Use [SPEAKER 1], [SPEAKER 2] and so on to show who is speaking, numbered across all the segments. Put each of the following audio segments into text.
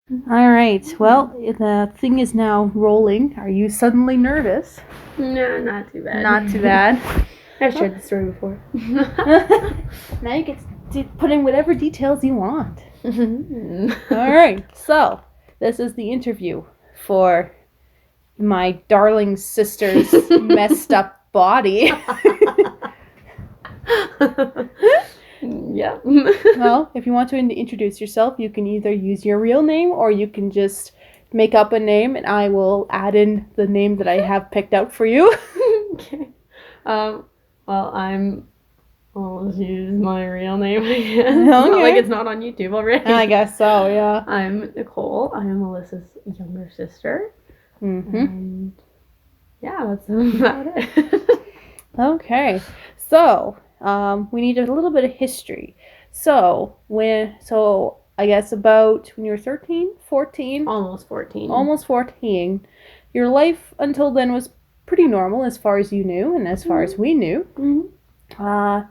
[SPEAKER 1] All right. Well, the thing is now rolling. Are you suddenly nervous?
[SPEAKER 2] No, not too bad.
[SPEAKER 1] Not too bad.
[SPEAKER 2] I've shared the story before.
[SPEAKER 1] Now you get to put in whatever details you want. All right. So, this is the interview for my darling sister's messed up body.
[SPEAKER 2] Yeah.
[SPEAKER 1] Well, if you want to introduce yourself, you can either use your real name or you can just make up a name and I will add in the name that I have picked out for you.
[SPEAKER 2] Okay. Well, I'll just use my real name, I guess. It's not like it's not on YouTube already.
[SPEAKER 1] I guess so, yeah.
[SPEAKER 2] I'm Nicole. I am Alyssa's younger sister.
[SPEAKER 1] Mm-hmm.
[SPEAKER 2] And yeah, that's about it.
[SPEAKER 1] Okay. So, we need a little bit of history. So, I guess about when you were 13, 14?
[SPEAKER 2] Almost 14.
[SPEAKER 1] Almost 14. Your life until then was pretty normal as far as you knew and as far as we knew.
[SPEAKER 2] Mm-hmm.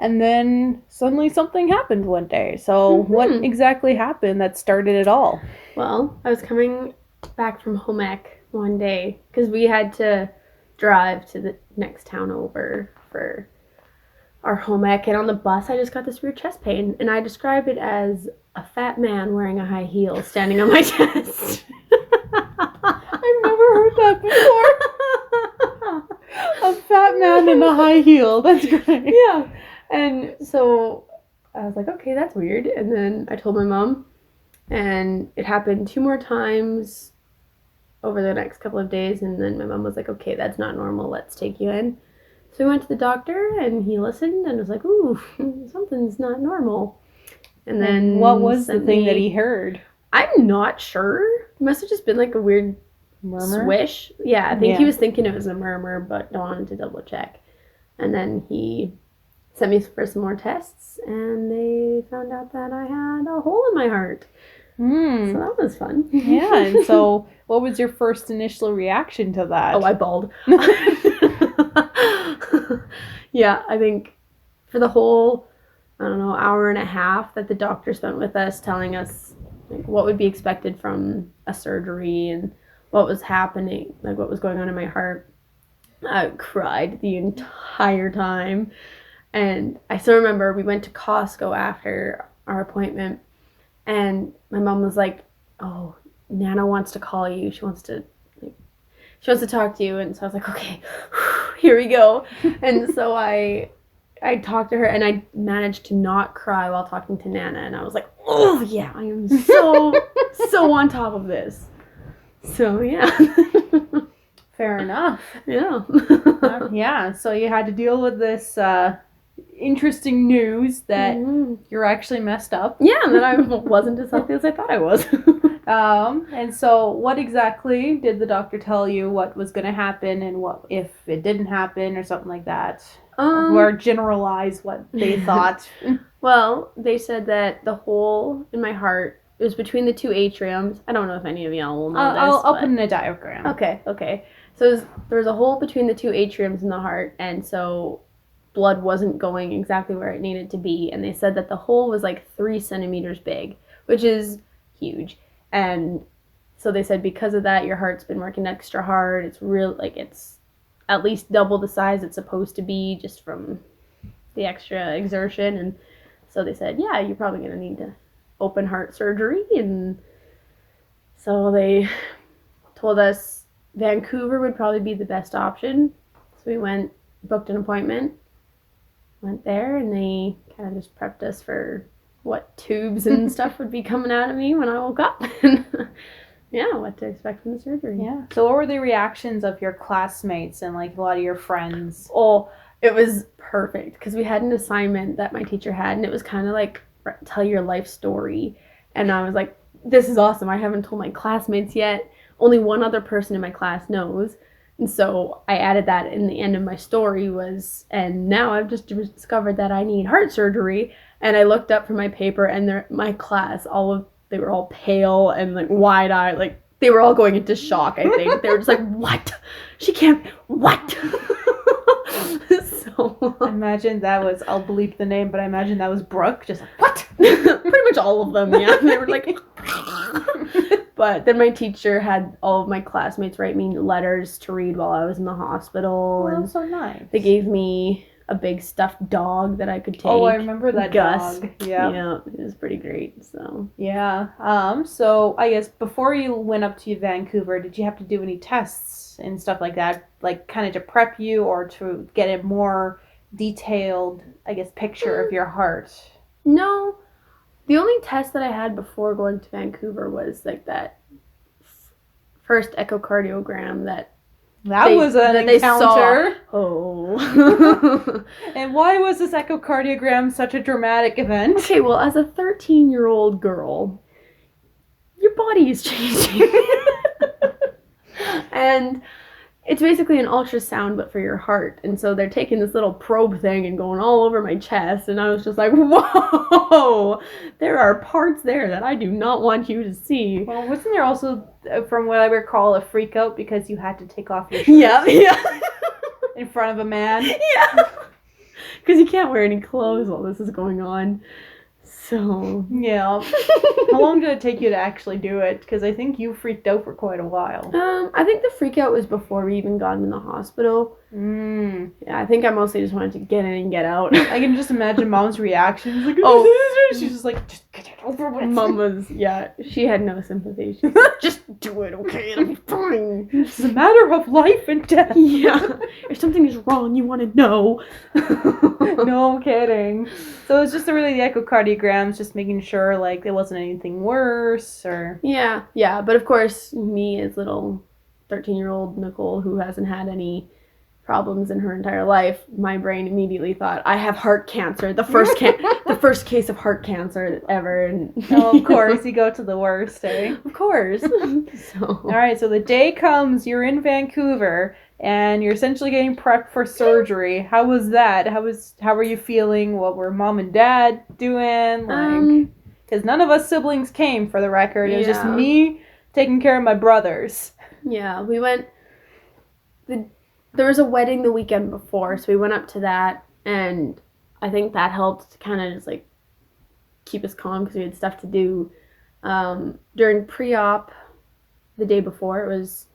[SPEAKER 1] And then suddenly something happened one day. So what exactly happened that started it all?
[SPEAKER 2] Well, I was coming back from home ec one day because we had to drive to the next town over for our home ec, and on the bus I just got this weird chest pain, and I described it as a fat man wearing a high heel standing on my chest.
[SPEAKER 1] I've never heard that before. A fat man in a high heel. That's great.
[SPEAKER 2] Yeah. And so I was like, okay, that's weird. And then I told my mom, and it happened 2 more times over the next couple of days. And then my mom was like, okay, that's not normal. Let's take you in. So we went to the doctor, and he listened and was like, ooh, something's not normal. And then
[SPEAKER 1] what was the thing that he heard?
[SPEAKER 2] I'm not sure. It must have just been like a weird
[SPEAKER 1] murmur?
[SPEAKER 2] Swish. Yeah, I think he was thinking it was a murmur, but wanted to double check. And then he sent me for some more tests, and they found out that I had a hole in my heart. So that was fun.
[SPEAKER 1] Yeah, and so what was your first initial reaction to that?
[SPEAKER 2] Oh, I bawled. Yeah, I think for the whole, I don't know, hour and a half that the doctor spent with us telling us like what would be expected from a surgery and what was happening, like what was going on in my heart, I cried the entire time. And I still remember we went to Costco after our appointment, and my mom was like, oh, Nana wants to call you. She wants to talk to you. And so I was like, okay, here we go. And so I talked to her, and I managed to not cry while talking to Nana. And I was like, oh yeah, I am so on top of this. So yeah.
[SPEAKER 1] Fair enough.
[SPEAKER 2] Yeah.
[SPEAKER 1] Yeah, so you had to deal with this interesting news that you're actually messed up.
[SPEAKER 2] Yeah, and that I wasn't as healthy as I thought I was.
[SPEAKER 1] And so what exactly did the doctor tell you what was going to happen, and what if it didn't happen or something like that? Or generalize what they thought?
[SPEAKER 2] Well, they said that the hole in my heart is between the 2 atriums. I don't know if any of y'all will know this.
[SPEAKER 1] I'll put in a diagram.
[SPEAKER 2] Okay. So there was a hole between the 2 atriums in the heart, and so blood wasn't going exactly where it needed to be. And they said that the hole was like 3 centimeters big, which is huge. And so they said because of that, your heart's been working extra hard. It's it's at least double the size it's supposed to be just from the extra exertion. And so they said, yeah, you're probably going to need to open heart surgery. And so they told us Vancouver would probably be the best option. So we booked an appointment, went there, and they kind of just prepped us for what tubes and stuff would be coming out of me when I woke up. Yeah, what to expect from the surgery.
[SPEAKER 1] Yeah. So what were the reactions of your classmates and like a lot of your friends?
[SPEAKER 2] Oh, it was perfect because we had an assignment that my teacher had, and it was kind of like tell your life story. And I was like, this is awesome. I haven't told my classmates yet. Only one other person in my class knows. And so I added that in the end of my story and now I've just discovered that I need heart surgery. And I looked up from my paper, and my class, they were all pale and like wide-eyed, like they were all going into shock, I think. They were just like, what? She can't, what? So
[SPEAKER 1] I imagine that was, I'll bleep the name, but I imagine that was Brooke, just like, what?
[SPEAKER 2] Pretty much all of them, yeah. They were like, But then my teacher had all of my classmates write me letters to read while I was in the hospital.
[SPEAKER 1] Oh,
[SPEAKER 2] and
[SPEAKER 1] that's so nice.
[SPEAKER 2] they gave me a big stuffed dog that I could take.
[SPEAKER 1] Oh, I remember that
[SPEAKER 2] Gus.
[SPEAKER 1] dog. Yeah.
[SPEAKER 2] Yeah, it was pretty great. So
[SPEAKER 1] yeah. So I guess before you went up to Vancouver, did you have to do any tests and stuff like that, like kind of to prep you or to get a more detailed, I guess, picture of your heart?
[SPEAKER 2] No, the only test that I had before going to Vancouver was like that first echocardiogram that
[SPEAKER 1] was an
[SPEAKER 2] that they
[SPEAKER 1] encounter.
[SPEAKER 2] saw. Oh.
[SPEAKER 1] And why was this echocardiogram such a dramatic event?
[SPEAKER 2] Okay, well, as a 13-year-old girl, your body is changing. And it's basically an ultrasound, but for your heart. And so they're taking this little probe thing and going all over my chest. And I was just like, whoa, there are parts there that I do not want you to see.
[SPEAKER 1] Well, wasn't there also, from what I recall, a freak out because you had to take off your shirt?
[SPEAKER 2] Yeah.
[SPEAKER 1] In front of a man?
[SPEAKER 2] Yeah. Because you can't wear any clothes while this is going on. So.
[SPEAKER 1] Yeah. How long did it take you to actually do it? Because I think you freaked out for quite a while.
[SPEAKER 2] I think the freak out was before we even got in the hospital. Yeah, I think I mostly just wanted to get in and get out.
[SPEAKER 1] I can just imagine Mom's reaction. She's like, she's just like, just get it over with.
[SPEAKER 2] Mom was, she had no sympathy. She's like, just do it, okay? It'll be fine.
[SPEAKER 1] It's a matter of life and death.
[SPEAKER 2] Yeah. If something is wrong, you want to know.
[SPEAKER 1] No kidding. So it's just really the echocardiograms, just making sure like there wasn't anything worse or.
[SPEAKER 2] Yeah. But of course, me as little 13-year-old Nicole, who hasn't had any problems in her entire life, my brain immediately thought, I have heart cancer. The first case of heart cancer ever. And
[SPEAKER 1] oh, of course, you go to the worst, eh?
[SPEAKER 2] Of course.
[SPEAKER 1] All right, so the day comes, you're in Vancouver, and you're essentially getting prepped for surgery. How was that? How were you feeling? What were Mom and Dad doing? Like, because none of us siblings came, for the record. It was just me taking care of my brothers.
[SPEAKER 2] Yeah, we went. There was a wedding the weekend before, so we went up to that, and I think that helped to kind of just like keep us calm because we had stuff to do. During pre-op, the day before, it was,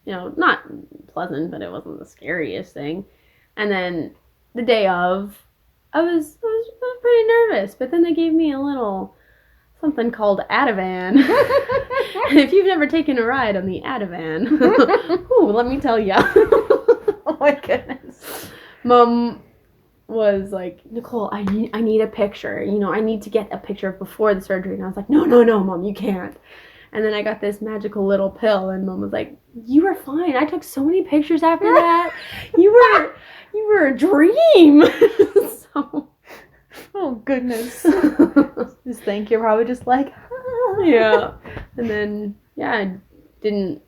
[SPEAKER 2] not pleasant, but it wasn't the scariest thing. And then the day of, I was pretty nervous, but then they gave me a little something called Ativan. And if you've never taken a ride on the Ativan, ooh, let me tell ya.
[SPEAKER 1] Oh my goodness.
[SPEAKER 2] Mom was like, Nicole, I need a picture. I need to get a picture of before the surgery. And I was like, no, Mom, you can't. And then I got this magical little pill, and Mom was like, you were fine. I took so many pictures after that. You were a dream. So.
[SPEAKER 1] Oh goodness. Just think you're probably just like,
[SPEAKER 2] yeah. And then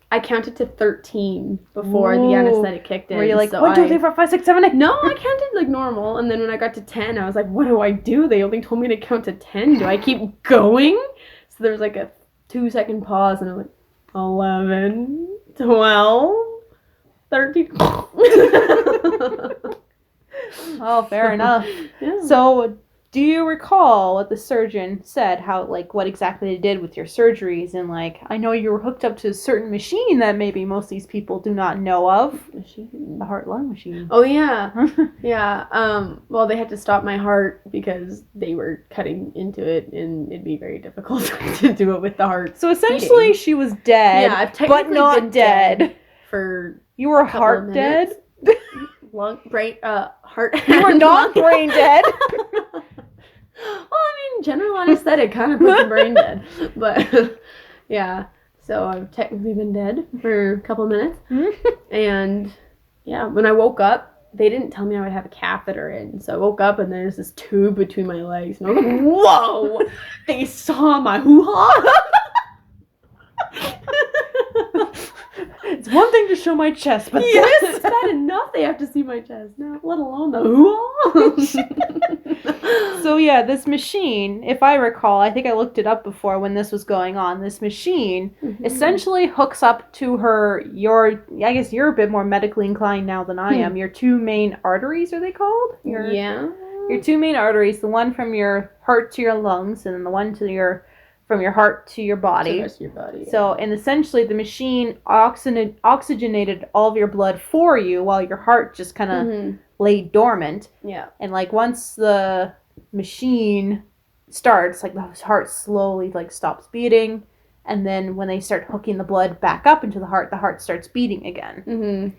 [SPEAKER 2] I counted to 13 before the anesthetic kicked in.
[SPEAKER 1] Were you like,
[SPEAKER 2] so
[SPEAKER 1] 1, 2, 3, 4, 5, 6, 7, 8?
[SPEAKER 2] No, I counted like normal. And then when I got to 10, I was like, what do I do? They only told me to count to 10. Do I keep going? So there was like a 2-second pause, and I'm like, 11, 12, 13.
[SPEAKER 1] Oh, fair enough.
[SPEAKER 2] Yeah.
[SPEAKER 1] So, do you recall what the surgeon said, what exactly they did with your surgeries? And, I know you were hooked up to a certain machine that maybe most of these people do not know of. The heart-lung machine.
[SPEAKER 2] Oh, yeah. Yeah. Well, they had to stop my heart because they were cutting into it, and it'd be very difficult to do it with the heart.
[SPEAKER 1] So, essentially, she was dead,
[SPEAKER 2] yeah, I've technically
[SPEAKER 1] but not
[SPEAKER 2] been
[SPEAKER 1] dead.
[SPEAKER 2] For
[SPEAKER 1] you were heart dead?
[SPEAKER 2] Heart.
[SPEAKER 1] You were not brain dead.
[SPEAKER 2] Well, I mean, general anesthetic kind of puts the brain dead. But, yeah. So I've technically been dead for a couple of minutes. And, yeah, when I woke up, they didn't tell me I would have a catheter in. So I woke up, and there's this tube between my legs. And I was like, whoa! They saw my hoo-ha!
[SPEAKER 1] It's one thing to show my chest, but
[SPEAKER 2] yes, it's bad enough they have to see my chest, now, let alone the hoo-ha.
[SPEAKER 1] So yeah, this machine, if I recall, I think I looked it up before when this was going on. This machine essentially hooks up to I guess you're a bit more medically inclined now than I am. Your 2 main arteries, are they called?
[SPEAKER 2] Yeah.
[SPEAKER 1] Your 2 main arteries, the one from your heart to your lungs, and then the one to your from your heart to your
[SPEAKER 2] To
[SPEAKER 1] body.
[SPEAKER 2] the rest of your body. Yeah.
[SPEAKER 1] So, and essentially the machine oxygenated all of your blood for you while your heart just kind of lay dormant.
[SPEAKER 2] Yeah.
[SPEAKER 1] And like once the machine starts, like the heart slowly like stops beating. And then when they start hooking the blood back up into the heart starts beating again.
[SPEAKER 2] Mm-hmm.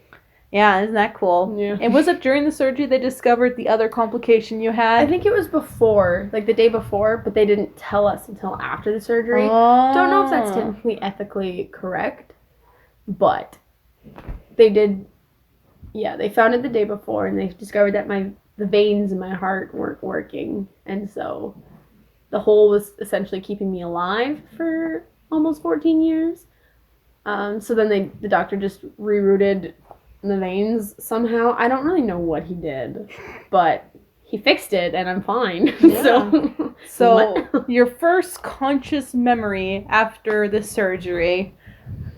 [SPEAKER 1] Yeah, isn't that cool?
[SPEAKER 2] Yeah.
[SPEAKER 1] And was it during the surgery they discovered the other complication you had?
[SPEAKER 2] I think it was before, like the day before, but they didn't tell us until after the surgery.
[SPEAKER 1] Oh.
[SPEAKER 2] Don't know if that's technically ethically correct, but they did. Yeah, they found it the day before, and they discovered that the veins in my heart weren't working, and so the hole was essentially keeping me alive for almost 14 years. So then the doctor just rerouted the veins somehow. I don't really know what he did, but he fixed it and I'm fine.
[SPEAKER 1] Yeah. So
[SPEAKER 2] What?
[SPEAKER 1] your first conscious memory after the surgery,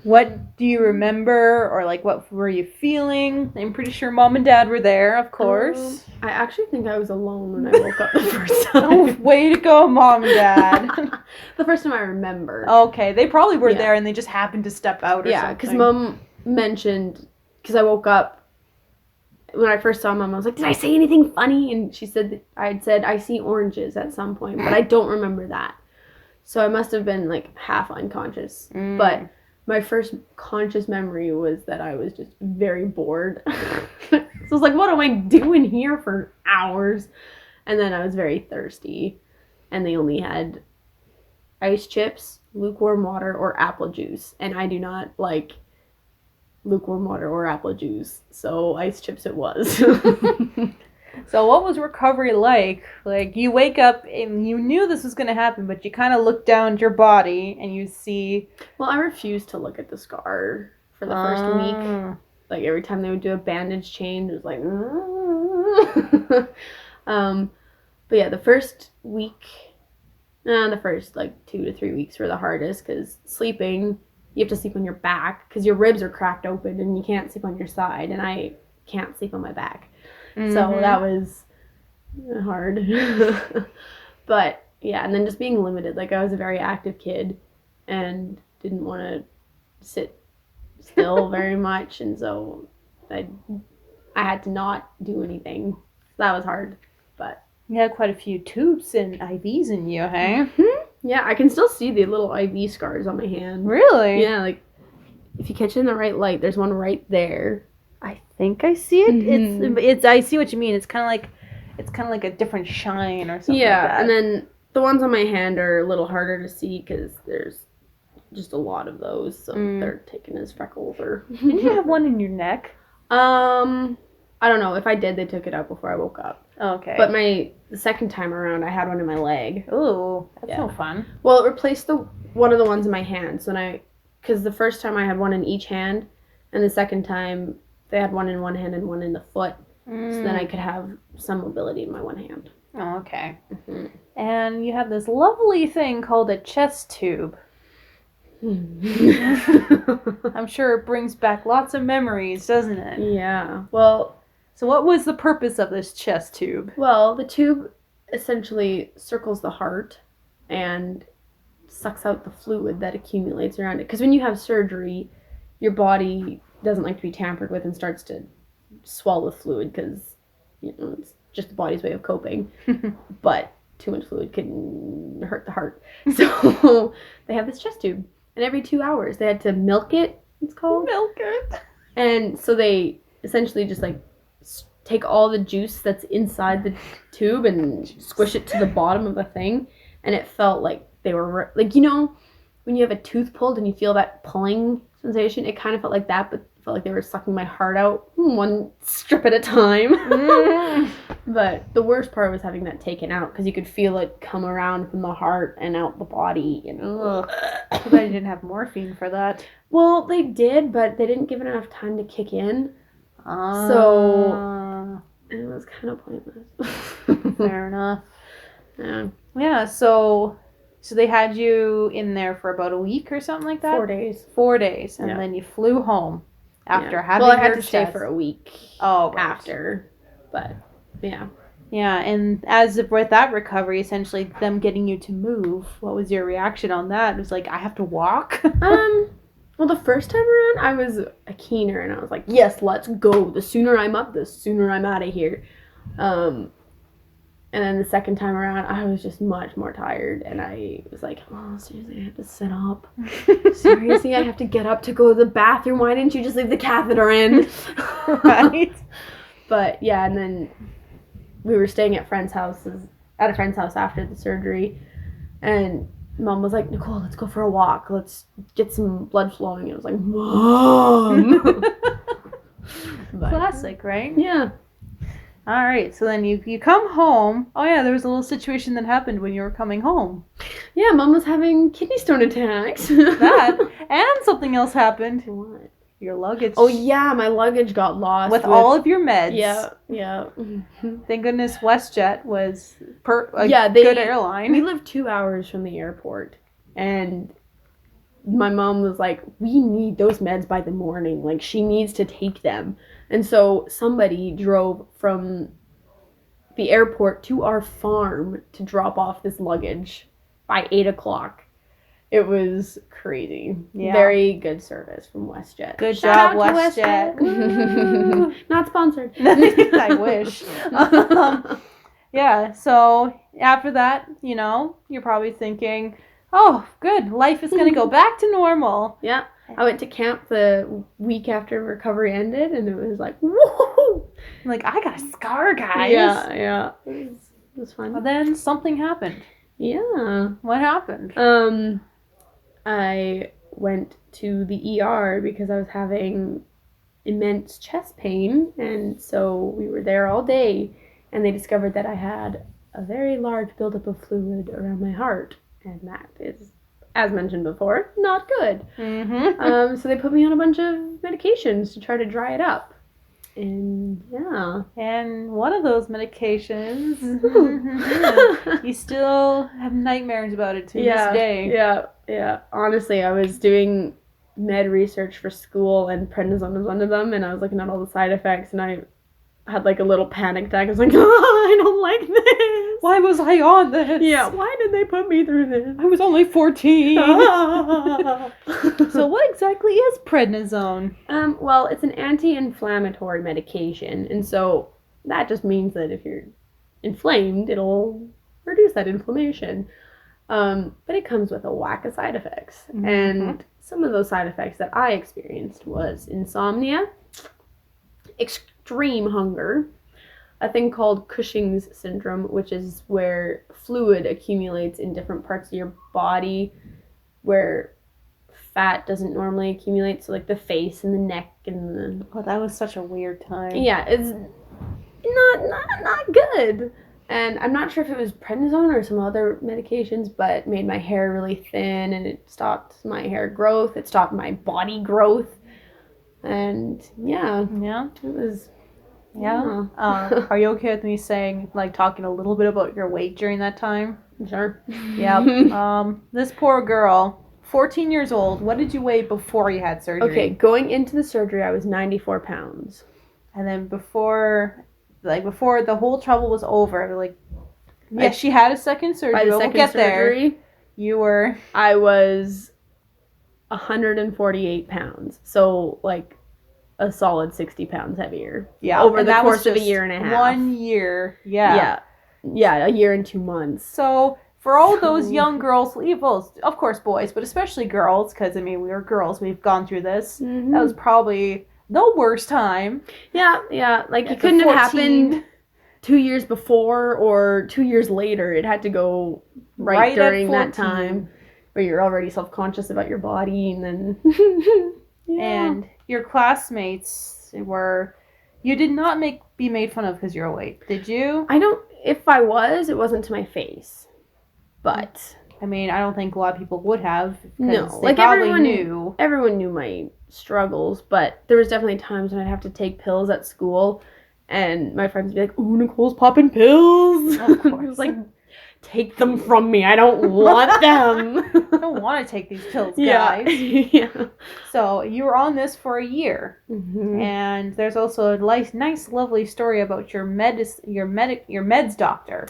[SPEAKER 1] what do you remember, or like what were you feeling? I'm pretty sure mom and dad were there, of course.
[SPEAKER 2] I actually think I was alone when I woke up the first
[SPEAKER 1] Oh,
[SPEAKER 2] time.
[SPEAKER 1] way to go, mom and dad.
[SPEAKER 2] The first time I remember.
[SPEAKER 1] Okay, they probably were
[SPEAKER 2] Yeah.
[SPEAKER 1] there and they just happened to step out or
[SPEAKER 2] Yeah,
[SPEAKER 1] something.
[SPEAKER 2] because mom mentioned, because I woke up, when I first saw mom, I was like, did I say anything funny? And she said that I had said, I see oranges at some point, but I don't remember that. So I must have been like half unconscious. But my first conscious memory was that I was just very bored. So I was like, what am I doing here for hours? And then I was very thirsty. And they only had ice chips, lukewarm water, or apple juice. And I do not like lukewarm water or apple juice. So ice chips it was.
[SPEAKER 1] So what was recovery like? Like you wake up and you knew this was going to happen, but you kind of look down at your body and you see...
[SPEAKER 2] Well, I refused to look at the scar for the first week. Like every time they would do a bandage change, it was like... But yeah, the first week... the first like 2 to 3 weeks were the hardest because sleeping, you have to sleep on your back because your ribs are cracked open and you can't sleep on your side, and I can't sleep on my back. So that was hard. But yeah, and then just being limited. Like I was a very active kid and didn't want to sit still very much, and so I had to not do anything. That was hard, but
[SPEAKER 1] You had quite a few tubes and IVs in you, hey?
[SPEAKER 2] yeah, I can still see the little IV scars on my hand.
[SPEAKER 1] Really?
[SPEAKER 2] Yeah, like if you catch it in the right light, there's one right there.
[SPEAKER 1] I think I see it.
[SPEAKER 2] Mhm.
[SPEAKER 1] It's I see what you mean. It's kind of like a different shine or something.
[SPEAKER 2] Yeah,
[SPEAKER 1] like that.
[SPEAKER 2] and then the ones on my hand are a little harder to see because there's just a lot of those, so they're taken as freckles or.
[SPEAKER 1] Didn't you have one in your neck?
[SPEAKER 2] I don't know. If I did, they took it out before I woke up.
[SPEAKER 1] Okay.
[SPEAKER 2] But the second time around, I had one in my leg.
[SPEAKER 1] Ooh, that's
[SPEAKER 2] Yeah.
[SPEAKER 1] no fun.
[SPEAKER 2] Well, it replaced one of the ones in my hand. So because the first time I had one in each hand, and the second time they had one in one hand and one in the foot. So then I could have some mobility in my one hand.
[SPEAKER 1] Oh, okay.
[SPEAKER 2] Mm-hmm.
[SPEAKER 1] And you have this lovely thing called a chest tube. I'm sure it brings back lots of memories, doesn't it?
[SPEAKER 2] Yeah. Well,
[SPEAKER 1] So what was the purpose of this chest tube?
[SPEAKER 2] Well, the tube essentially circles the heart and sucks out the fluid that accumulates around it. Because when you have surgery, your body doesn't like to be tampered with and starts to swallow fluid because, it's just the body's way of coping. But too much fluid can hurt the heart. So they have this chest tube. And every 2 hours, they had to milk it, it's called.
[SPEAKER 1] Milk it.
[SPEAKER 2] And so they essentially just like take all the juice that's inside the tube and squish it to the bottom of the thing, and it felt like they were like, when you have a tooth pulled and you feel that pulling sensation, it kind of felt like that, but it felt like they were sucking my heart out one strip at a time. But the worst part was having that taken out because you could feel it come around from the heart and out the body.
[SPEAKER 1] Ugh. Too bad you didn't have morphine for that.
[SPEAKER 2] Well, they did, but they didn't give it enough time to kick in.
[SPEAKER 1] So
[SPEAKER 2] it was kind of pointless.
[SPEAKER 1] fair enough.
[SPEAKER 2] Yeah.
[SPEAKER 1] Yeah, so they had you in there for about a week or something like that?
[SPEAKER 2] 4 days.
[SPEAKER 1] 4 days. And
[SPEAKER 2] Yeah.
[SPEAKER 1] then you flew home after having
[SPEAKER 2] Well, I had
[SPEAKER 1] your
[SPEAKER 2] to stay
[SPEAKER 1] chest.
[SPEAKER 2] for a week
[SPEAKER 1] Oh, right.
[SPEAKER 2] after. But, yeah.
[SPEAKER 1] Yeah, and as of with that recovery, essentially them getting you to move, what was your reaction on that? It was like, I have to walk?
[SPEAKER 2] Well, the first time around, I was a keener, and I was like, yes, let's go. The sooner I'm up, the sooner I'm out of here. And then the second time around, I was just much more tired, and I was like, oh, seriously, I have to sit up. Seriously, I have to get up to go to the bathroom. Why didn't you just leave the catheter in?
[SPEAKER 1] Right.
[SPEAKER 2] But yeah, and then we were staying at a friend's house after the surgery, and Mom was like, Nicole, let's go for a walk. Let's get some blood flowing. And I was like, Mom!
[SPEAKER 1] Classic, right?
[SPEAKER 2] Yeah.
[SPEAKER 1] All right, so then you come home. Oh yeah, there was a little situation that happened when you were coming home.
[SPEAKER 2] Yeah, Mom was having kidney stone attacks.
[SPEAKER 1] That, and something else happened.
[SPEAKER 2] What?
[SPEAKER 1] Your luggage.
[SPEAKER 2] Oh yeah, my luggage got lost.
[SPEAKER 1] With all of your meds.
[SPEAKER 2] Yeah.
[SPEAKER 1] Thank goodness WestJet was a
[SPEAKER 2] good
[SPEAKER 1] airline.
[SPEAKER 2] We lived 2 hours from the airport, and my mom was like, we need those meds by the morning. Like, she needs to take them. And so somebody drove from the airport to our farm to drop off this luggage by 8 o'clock. It was crazy. Yeah. Very good service from WestJet.
[SPEAKER 1] Good job, WestJet.
[SPEAKER 2] Not sponsored.
[SPEAKER 1] I wish. Yeah, so after that, you're probably thinking, oh, good, life is going to go back to normal.
[SPEAKER 2] Yeah. I went to camp the week after recovery ended, and it was like, whoa!
[SPEAKER 1] Like, I got a scar, guys.
[SPEAKER 2] Yeah. It was fun.
[SPEAKER 1] But then something happened.
[SPEAKER 2] Yeah.
[SPEAKER 1] What happened?
[SPEAKER 2] I went to the ER because I was having immense chest pain, and so we were there all day, and they discovered that I had a very large buildup of fluid around my heart, and that is, as mentioned before, not good.
[SPEAKER 1] Mm-hmm.
[SPEAKER 2] So they put me on a bunch of medications to try to dry it up. And yeah.
[SPEAKER 1] And one of those medications, you still have nightmares about it to this day.
[SPEAKER 2] Yeah. Honestly, I was doing med research for school, and prednisone was one of them, and I was looking at all the side effects, and I had like a little panic attack. I was like, oh, I don't like this.
[SPEAKER 1] Why was I on this?
[SPEAKER 2] Yeah, why did they put me through this?
[SPEAKER 1] I was only 14. So what exactly is prednisone?
[SPEAKER 2] Well, it's an anti-inflammatory medication, and so that just means that if you're inflamed, it'll reduce that inflammation. But it comes with a whack of side effects. Mm-hmm. And some of those side effects that I experienced was insomnia, extreme hunger, a thing called Cushing's syndrome, which is where fluid accumulates in different parts of your body where fat doesn't normally accumulate, so like the face and the neck and the...
[SPEAKER 1] Oh, that was such a weird time.
[SPEAKER 2] Yeah, it's not good. And I'm not sure if it was prednisone or some other medications, but it made my hair really thin, and it stopped my hair growth. It stopped my body growth. And yeah, it was...
[SPEAKER 1] Yeah. Are you okay with me talking a little bit about your weight during that time?
[SPEAKER 2] Sure.
[SPEAKER 1] Yeah. This poor girl, 14 years old. What did you weigh before you had surgery?
[SPEAKER 2] Okay, going into the surgery, I was 94 pounds.
[SPEAKER 1] And then before the whole trouble was over, she had a second surgery.
[SPEAKER 2] By the second surgery,
[SPEAKER 1] there.
[SPEAKER 2] I was 148 pounds. So, a solid 60 pounds heavier.
[SPEAKER 1] Yeah.
[SPEAKER 2] Over the course of a year and a half.
[SPEAKER 1] 1 year. Yeah.
[SPEAKER 2] Yeah, a year and 2 months.
[SPEAKER 1] So for all those young girls, well, of course boys, but especially girls, because we were girls, we've gone through this. Mm-hmm. That was probably the worst time.
[SPEAKER 2] Yeah. It couldn't have happened 2 years before or 2 years later. It had to go right during that time where you're already self-conscious about your body, and then...
[SPEAKER 1] And your classmates you did not be made fun of because you're weight, did you?
[SPEAKER 2] If I was, it wasn't to my face. But
[SPEAKER 1] I don't think a lot of people would have.
[SPEAKER 2] No,
[SPEAKER 1] they probably knew.
[SPEAKER 2] Everyone knew my struggles, but there was definitely times when I'd have to take pills at school, and my friends would be like, "Ooh, Nicole's popping pills."
[SPEAKER 1] Of course.
[SPEAKER 2] take them from me. I don't want them.
[SPEAKER 1] I don't want to take these pills, guys.
[SPEAKER 2] Yeah.
[SPEAKER 1] So you were on this for a year, and there's also a nice, lovely story about your meds doctor.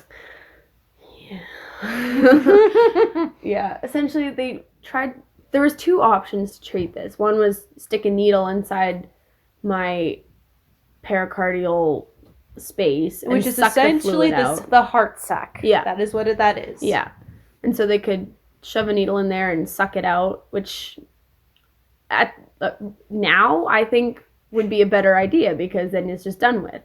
[SPEAKER 2] Yeah. Yeah. Essentially, they tried. There was 2 options to treat this. One was stick a needle inside my pericardial space,
[SPEAKER 1] which is essentially the heart sac.
[SPEAKER 2] Yeah,
[SPEAKER 1] that is what that is.
[SPEAKER 2] Yeah, and so they could shove a needle in there and suck it out, which now I think would be a better idea because then it's just done with.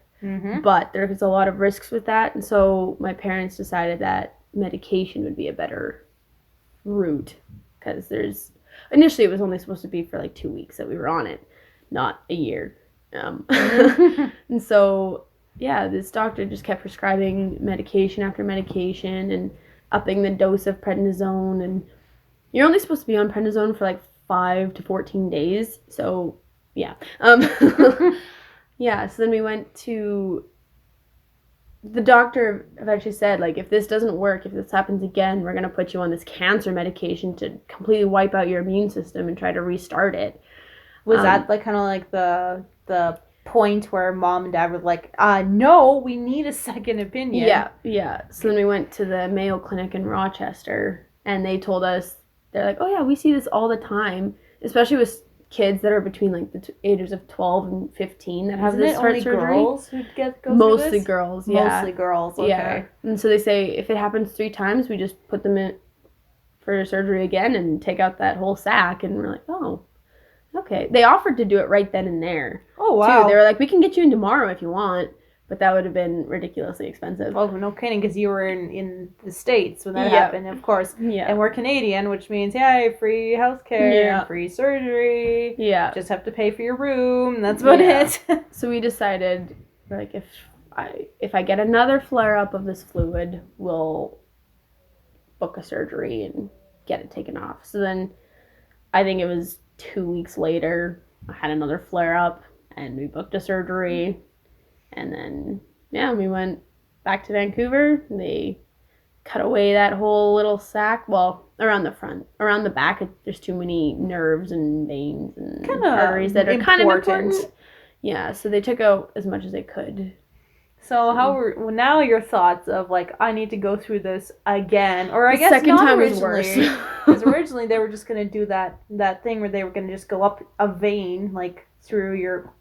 [SPEAKER 2] But there's a lot of risks with that, and so my parents decided that medication would be a better route because initially it was only supposed to be for like 2 weeks that we were on it, not a year. And so yeah, this doctor just kept prescribing medication after medication and upping the dose of prednisone, and you're only supposed to be on prednisone for like 5 to 14 days. So yeah. Yeah, so then we went to the doctor. Eventually said, like, if this doesn't work, if this happens again, we're going to put you on this cancer medication to completely wipe out your immune system and try to restart it.
[SPEAKER 1] Was that like kind of like the point where mom and dad were like, no, we need a second opinion?
[SPEAKER 2] Yeah. So then we went to the Mayo Clinic in Rochester, and they told us, they're like, oh yeah, we see this all the time, especially with kids that are between like the ages of 12 and 15 that have this heart surgery.
[SPEAKER 1] Girls who go through
[SPEAKER 2] Mostly
[SPEAKER 1] this?
[SPEAKER 2] girls, yeah.
[SPEAKER 1] Mostly girls, okay.
[SPEAKER 2] Yeah. And so they say if it happens 3 times, we just put them in for surgery again and take out that whole sac, and we're like, oh, okay. They offered to do it right then and there.
[SPEAKER 1] Oh, wow.
[SPEAKER 2] Too. They were like, we can get you in tomorrow if you want, but that would have been ridiculously expensive.
[SPEAKER 1] Oh, no kidding, because you were in the States when that happened, of course.
[SPEAKER 2] Yeah.
[SPEAKER 1] And we're Canadian, which means, free healthcare, free surgery.
[SPEAKER 2] Yeah.
[SPEAKER 1] Just have to pay for your room. That's about it.
[SPEAKER 2] So we decided, like, if I get another flare-up of this fluid, we'll book a surgery and get it taken off. So then I think it was 2 weeks later, I had another flare-up, and we booked a surgery. And then, we went back to Vancouver. They cut away that whole little sac. Well, around the front. Around the back, there's too many nerves and veins and arteries that are kind of important. Yeah, so they took out as much as they could.
[SPEAKER 1] So now your thoughts of, like, I need to go through this again, or I guess
[SPEAKER 2] second
[SPEAKER 1] not
[SPEAKER 2] time
[SPEAKER 1] originally,
[SPEAKER 2] was worse.
[SPEAKER 1] because originally they were just going to do that thing where they were going to just go up a vein, like, through your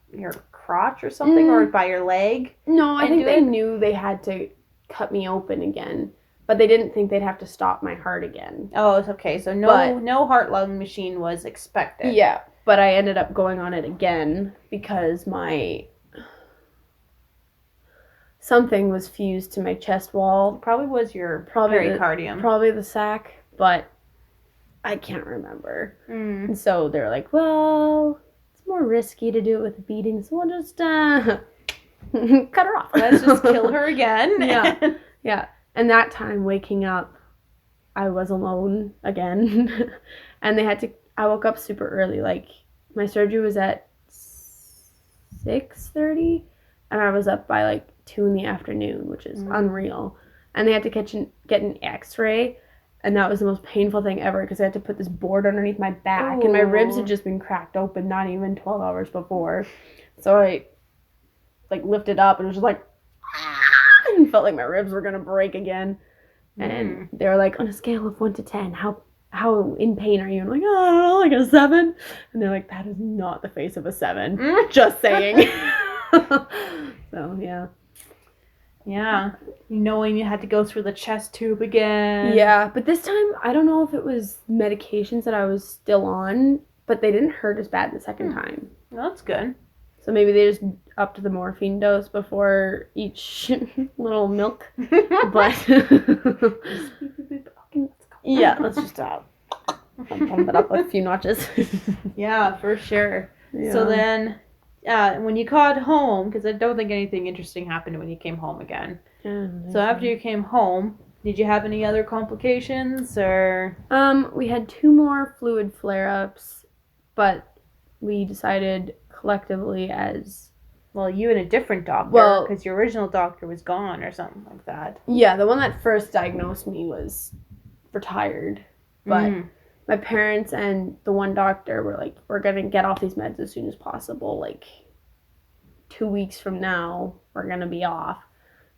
[SPEAKER 1] crotch or something, or by your leg.
[SPEAKER 2] No, I think they knew they had to cut me open again, but they didn't think they'd have to stop my heart again.
[SPEAKER 1] Oh, it's okay. So no heart-lung machine was expected.
[SPEAKER 2] Yeah, but I ended up going on it again because something was fused to my chest wall.
[SPEAKER 1] Probably was your pericardium.
[SPEAKER 2] Probably the sac, but I can't remember. And so they're like, well, it's more risky to do it with a beating, so we'll just cut her off.
[SPEAKER 1] Let's just kill her again.
[SPEAKER 2] Yeah. And that time, waking up, I was alone again. And I woke up super early. Like, my surgery was at 6:30, and I was up by like 2 in the afternoon, which is unreal. And they had to get an x-ray, and that was the most painful thing ever because I had to put this board underneath my back, and my ribs had just been cracked open not even 12 hours before. So I like lifted up and it was just like, and felt like my ribs were gonna break again. And they were like, on a scale of 1 to 10, how in pain are you? And I'm like, oh, I don't know, like a 7. And they're like, that is not the face of a 7. Just saying. So yeah.
[SPEAKER 1] Yeah. Knowing you had to go through the chest tube again.
[SPEAKER 2] Yeah, but this time, I don't know if it was medications that I was still on, but they didn't hurt as bad the second time.
[SPEAKER 1] Well, that's good.
[SPEAKER 2] So maybe they just upped the morphine dose before each little milk. But yeah, let's just pump it up a few notches.
[SPEAKER 1] Yeah, for sure. Yeah. So then, when you got home, because I don't think anything interesting happened when you came home again. So after you came home, did you have any other complications, or?
[SPEAKER 2] We had 2 more fluid flare-ups, but we decided collectively as
[SPEAKER 1] Well, you and a different doctor,
[SPEAKER 2] Well-
[SPEAKER 1] because your original doctor was gone or something like that.
[SPEAKER 2] Yeah, the one that first diagnosed me was retired. But my parents and the one doctor were like, we're going to get off these meds as soon as possible. Like 2 weeks from now, we're going to be off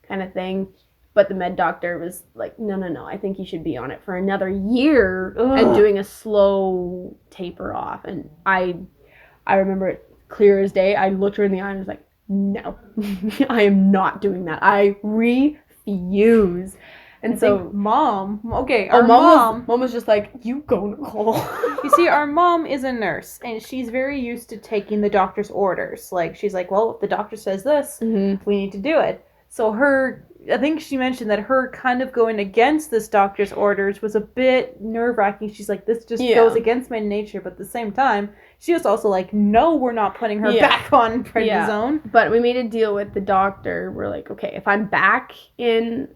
[SPEAKER 2] kind of thing. But the med doctor was like, no, I think you should be on it for another year and doing a slow taper off. And I remember it clear as day. I looked her in the eye and was like, no, I am not doing that. I refuse. And so
[SPEAKER 1] mom
[SPEAKER 2] was just like, you go, Nicole.
[SPEAKER 1] You see, our mom is a nurse, and she's very used to taking the doctor's orders. Like, she's like, well, if the doctor says this, we need to do it. So I think she mentioned that her kind of going against this doctor's orders was a bit nerve-wracking. She's like, this just goes against my nature, but at the same time, she was also like, no, we're not putting her back on prednisone.
[SPEAKER 2] Yeah. But we made a deal with the doctor. We're like, okay, if I'm back in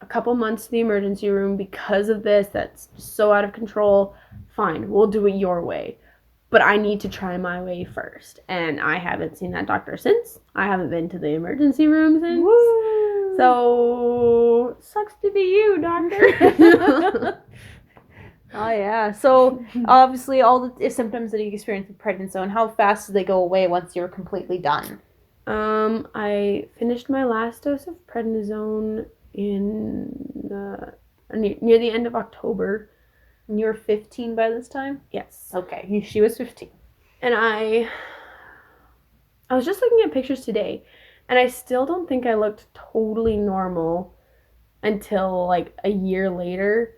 [SPEAKER 2] a couple months in the emergency room because of this, that's so out of control, fine, we'll do it your way. But I need to try my way first. And I haven't seen that doctor since. I haven't been to the emergency room since. Woo! So, sucks to be you, doctor.
[SPEAKER 1] Oh, yeah. So, obviously, all the symptoms that you experience with prednisone, how fast do they go away once you're completely done?
[SPEAKER 2] I finished my last dose of prednisone in near the end of October.
[SPEAKER 1] And you were 15 by this time?
[SPEAKER 2] Yes.
[SPEAKER 1] Okay, she was 15.
[SPEAKER 2] And I was just looking at pictures today, and I still don't think I looked totally normal until like a year later.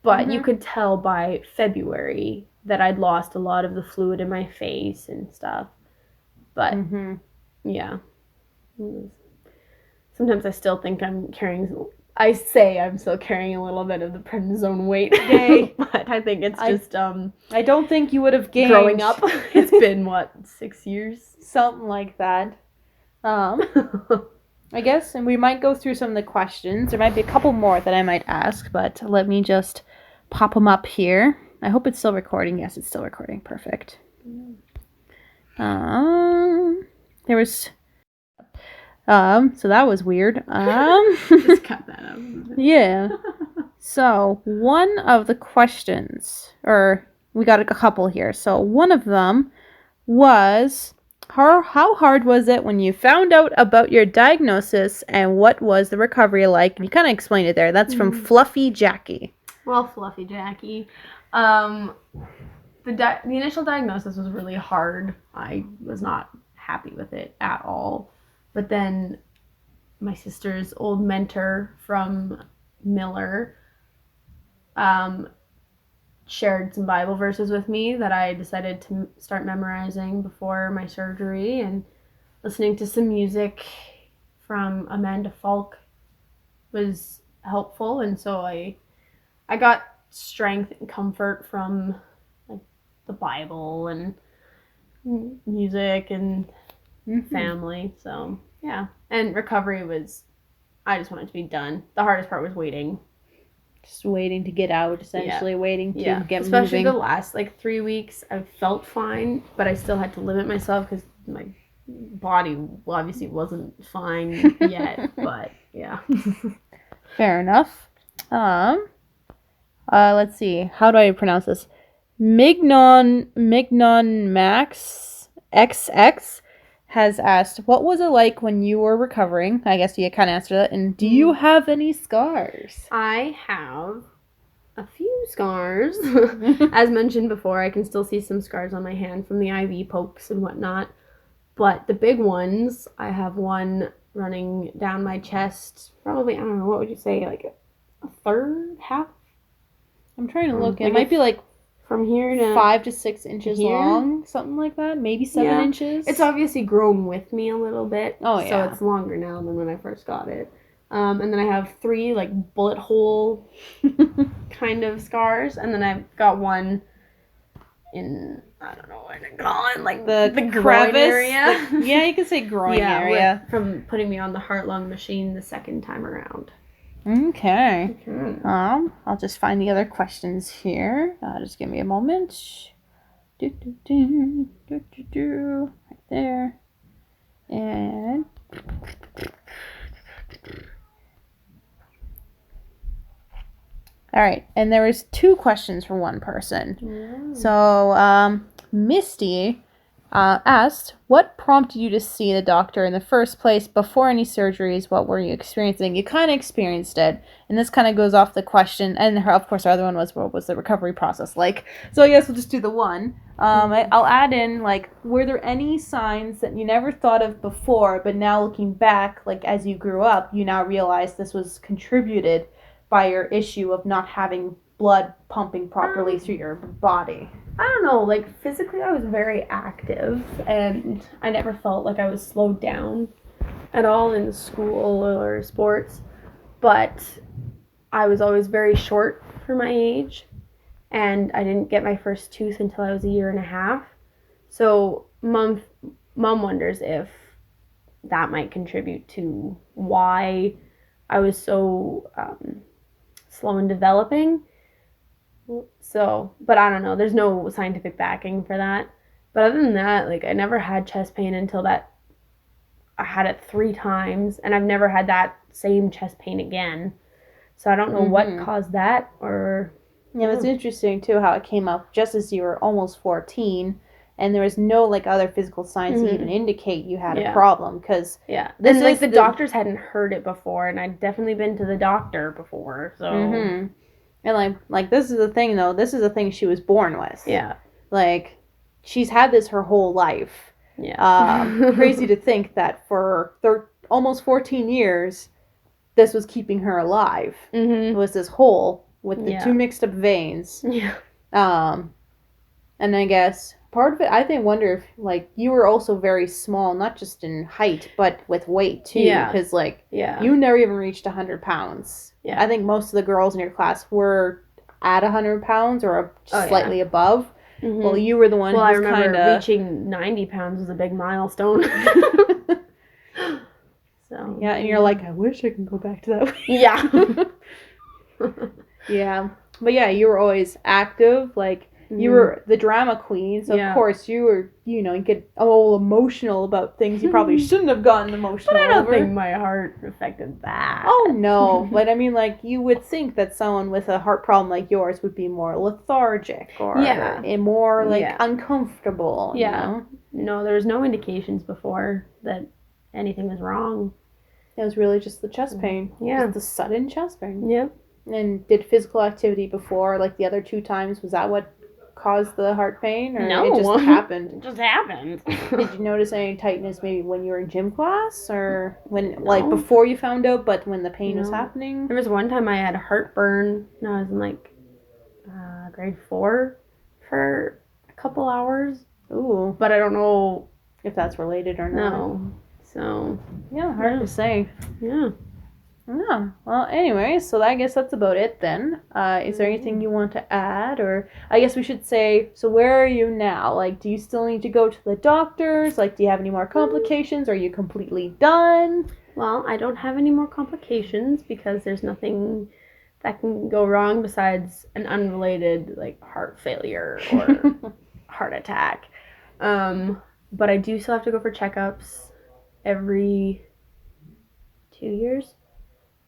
[SPEAKER 2] But you could tell by February that I'd lost a lot of the fluid in my face and stuff. But, yeah. Sometimes I still think I'm still carrying a little bit of the prednisone weight. Yay. But I think it's just,
[SPEAKER 1] I don't think you would have gained.
[SPEAKER 2] Growing up. It's been, 6 years?
[SPEAKER 1] Something like that. I guess, and we might go through some of the questions. There might be a couple more that I might ask, but let me just pop them up here. I hope it's still recording. Yes, it's still recording. Perfect. There was... so that was weird.
[SPEAKER 2] Just cut that out.
[SPEAKER 1] Yeah. So, one of the questions, or we got a couple here. So, one of them was, how hard was it when you found out about your diagnosis, and what was the recovery like? And you kind of explained it there. That's from Fluffy Jackie.
[SPEAKER 2] Well, Fluffy Jackie. The initial diagnosis was really hard. I was not happy with it at all. But then my sister's old mentor from Miller shared some Bible verses with me that I decided to start memorizing before my surgery, and listening to some music from Amanda Falk was helpful. And so I got strength and comfort from like the Bible and music and family. So yeah, and recovery was, I just wanted to be done. The hardest part was waiting.
[SPEAKER 1] Just waiting to get out, essentially. Waiting to get
[SPEAKER 2] Especially
[SPEAKER 1] moving.
[SPEAKER 2] the last 3 weeks, I felt fine, but I still had to limit myself because my body obviously wasn't fine yet. But yeah.
[SPEAKER 1] Fair enough. Let's see. How do I pronounce this? Mignon Max XX has asked, what was it like when you were recovering? I guess you kind of answered that. And do you have any scars?
[SPEAKER 2] I have a few scars. As mentioned before, I can still see some scars on my hand from the IV pokes and whatnot. But the big ones, I have one running down my chest. Probably, I don't know, what would you say, like a third, half?
[SPEAKER 1] I'm trying to look. It might be like
[SPEAKER 2] from here to
[SPEAKER 1] 5 to 6 inches long, something like that. Maybe 7 inches.
[SPEAKER 2] It's obviously grown with me a little bit.
[SPEAKER 1] Oh, yeah.
[SPEAKER 2] So it's longer now than when I first got it. And then I have 3 bullet hole kind of scars, and then I've got one in, I don't know what to call it, the groin area.
[SPEAKER 1] Yeah, you could say groin area.
[SPEAKER 2] From putting me on the heart-lung machine the second time around.
[SPEAKER 1] Okay. I'll just find the other questions here. Just give me a moment. Right there. And all right, and there was 2 questions for one person.
[SPEAKER 2] Yeah.
[SPEAKER 1] So Misty asked, what prompted you to see the doctor in the first place before any surgeries? What were you experiencing? You kind of experienced it, and this kind of goes off the question. And of course, our other one was, what was the recovery process like? So I guess we'll just do the one. I'll add in, like, were there any signs that you never thought of before, but now looking back, like as you grew up, you now realize this was contributed by your issue of not having blood pumping properly through your body?
[SPEAKER 2] I don't know, like physically I was very active and I never felt like I was slowed down at all in school or sports, but I was always very short for my age and I didn't get my first tooth until I was 1.5 years. So mom wonders if that might contribute to why I was so slow in developing. So, but I don't know. There's no scientific backing for that. But other than that, like I never had chest pain until that I had it 3 times, and I've never had that same chest pain again. So I don't know what caused that, or
[SPEAKER 1] yeah, it's interesting too how it came up just as you were almost 14, and there was no like other physical signs to even indicate you had a problem. Because
[SPEAKER 2] then like the doctors hadn't heard it before, and I'd definitely been to the doctor before, so.
[SPEAKER 1] And like this is the thing though. This is the thing she was born with.
[SPEAKER 2] Yeah.
[SPEAKER 1] Like she's had this her whole life.
[SPEAKER 2] Yeah.
[SPEAKER 1] Crazy to think that for almost 14 years, this was keeping her alive. It was this hole with the 2 mixed up veins.
[SPEAKER 2] Yeah.
[SPEAKER 1] And I guess part of it, I wonder if like you were also very small, not just in height, but with weight too.
[SPEAKER 2] Yeah.
[SPEAKER 1] Because like you never even reached 100 pounds. Yeah. I think most of the girls in your class were at 100 pounds or slightly above. Well, you were the one who was
[SPEAKER 2] I remember reaching 90 pounds was a big milestone. So
[SPEAKER 1] yeah, and you're like, I wish I can go back to that weight.
[SPEAKER 2] Yeah.
[SPEAKER 1] Yeah. But yeah, you were always active, like you were the drama queen, so of course you were, you get all emotional about things you probably shouldn't have gotten emotional
[SPEAKER 2] But I don't
[SPEAKER 1] over.
[SPEAKER 2] think my heart affected that.
[SPEAKER 1] Oh, no. But I mean, like, you would think that someone with a heart problem like yours would be more lethargic or more, like, uncomfortable, you know?
[SPEAKER 2] No, there was no indications before that anything was wrong.
[SPEAKER 1] It was really just the chest pain.
[SPEAKER 2] Yeah.
[SPEAKER 1] Just the sudden chest pain.
[SPEAKER 2] Yep.
[SPEAKER 1] And did physical activity before, like, the other 2 times, was that what caused the heart pain, or
[SPEAKER 2] no,
[SPEAKER 1] it just happened?
[SPEAKER 2] It just happened.
[SPEAKER 1] Did you notice any tightness maybe when you were in gym class, or when like before you found out, but when the pain was happening?
[SPEAKER 2] There was one time I had heartburn and I was in like grade 4 for a couple hours.
[SPEAKER 1] Ooh,
[SPEAKER 2] but I don't know
[SPEAKER 1] if that's related or not.
[SPEAKER 2] No, so
[SPEAKER 1] yeah, hard to say.
[SPEAKER 2] Yeah.
[SPEAKER 1] Yeah. Well, anyway, so I guess that's about it then. Is there anything you want to add? Or I guess we should say, so where are you now? Like, do you still need to go to the doctors? Like, do you have any more complications? Are you completely done?
[SPEAKER 2] Well, I don't have any more complications because there's nothing that can go wrong besides an unrelated, like, heart failure or heart attack. But I do still have to go for checkups every 2 years.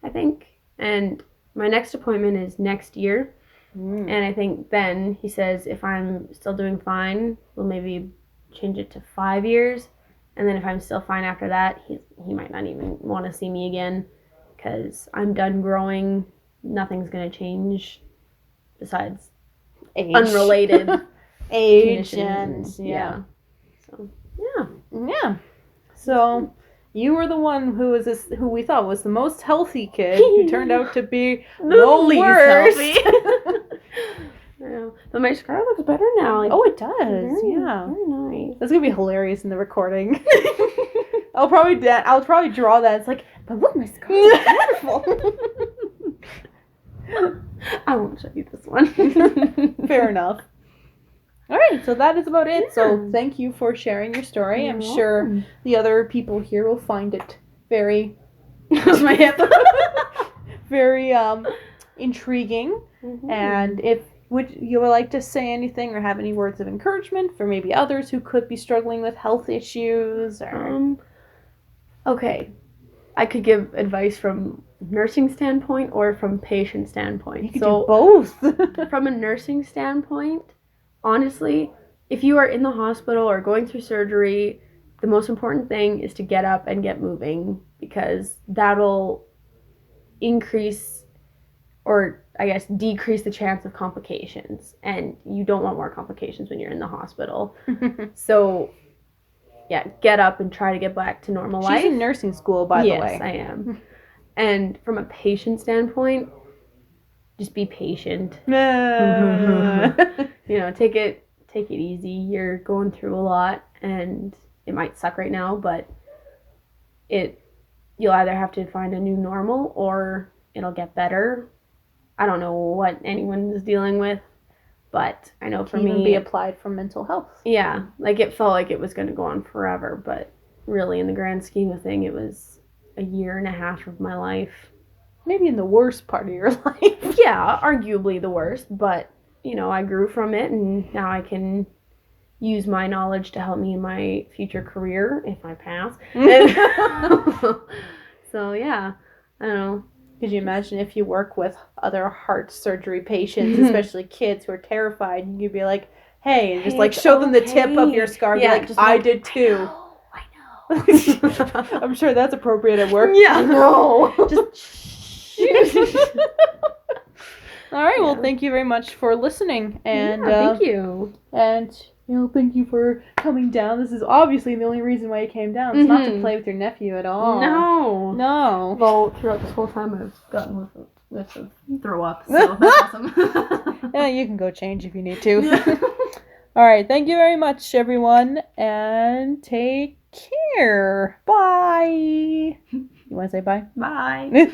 [SPEAKER 2] I think, and my next appointment is next year, and I think then he says if I'm still doing fine, we'll maybe change it to 5 years, and then if I'm still fine after that, he might not even want to see me again, because I'm done growing. Nothing's gonna change besides
[SPEAKER 1] age.
[SPEAKER 2] Unrelated
[SPEAKER 1] age and
[SPEAKER 2] So
[SPEAKER 1] So you were the one who we thought was the most healthy kid, who turned out to be the least healthy.
[SPEAKER 2] Yeah. But my scar looks better now. Like,
[SPEAKER 1] it does.
[SPEAKER 2] Very nice.
[SPEAKER 1] That's gonna be hilarious in the recording. I'll probably draw that. It's like, but look, my scar is wonderful.
[SPEAKER 2] I won't show you this one.
[SPEAKER 1] Fair enough. All right, so that is about it. Yeah. So thank you for sharing your story. I'm sure the other people here will find it very
[SPEAKER 2] my hip.
[SPEAKER 1] very intriguing. And if you would like to say anything or have any words of encouragement for maybe others who could be struggling with health issues, or
[SPEAKER 2] Okay. I could give advice from nursing standpoint or from patient standpoint.
[SPEAKER 1] You could do both.
[SPEAKER 2] From a nursing standpoint, honestly, if you are in the hospital or going through surgery, the most important thing is to get up and get moving, because that'll increase, or I guess decrease, the chance of complications, and you don't want more complications when you're in the hospital. So yeah, get up and try to get back to normal life.
[SPEAKER 1] She's in nursing school, by the way.
[SPEAKER 2] Yes, I am. And from a patient standpoint, just be patient. You know, take it easy. You're going through a lot, and it might suck right now, but you'll either have to find a new normal or it'll get better. I don't know what anyone is dealing with, but I know for me,
[SPEAKER 1] even be applied for mental health.
[SPEAKER 2] Yeah, like it felt like it was going to go on forever, but really, in the grand scheme of thing, it was a year and a half of my life.
[SPEAKER 1] Maybe in the worst part of your life.
[SPEAKER 2] Yeah, arguably the worst, but you know, I grew from it, and now I can use my knowledge to help me in my future career if I pass. So yeah, I don't know.
[SPEAKER 1] Could you imagine if you work with other heart surgery patients, especially kids who are terrified, and you'd be like, hey, and just like show them the tip of your scar, and be like, I did too.
[SPEAKER 2] I know.
[SPEAKER 1] I'm sure that's appropriate at work.
[SPEAKER 2] Yeah, no. Just
[SPEAKER 1] all right, well, thank you very much for listening, and
[SPEAKER 2] thank you.
[SPEAKER 1] And thank you for coming down. This is obviously the only reason why you came down. It's not to play with your nephew at all. No.
[SPEAKER 2] Well, throughout this whole time, I've gotten with a throw up, so that's awesome.
[SPEAKER 1] Yeah, you can go change if you need to. All right, thank you very much, everyone, and take care. Bye. You want to say bye?
[SPEAKER 2] Bye.